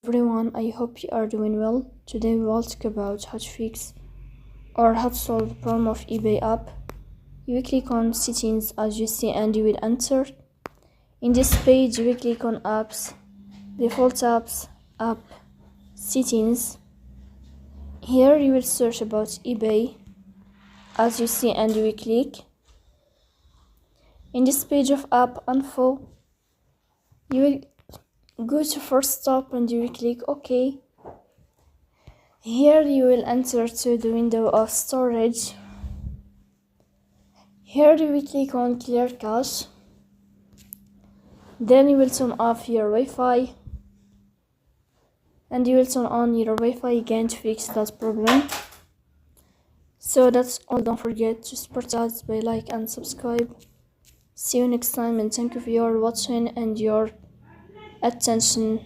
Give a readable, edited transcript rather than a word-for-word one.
everyone, I hope you are doing well. Today we will talk about how to fix or how to solve the problem of eBay app. You will click on settings as you see and you will enter. In this page you will click on apps, default apps, app, settings. Here you will search about eBay as you see and you will click. In this page of app info, you will go to first stop and you will click OK. Here you will enter to the window of storage. Here you will click on clear cache. Then you will turn off your Wi-Fi and you will turn on your Wi-Fi again to fix that problem. So that's all. Don't forget to support us by like and subscribe. See you next time and thank you for your watching and your attention.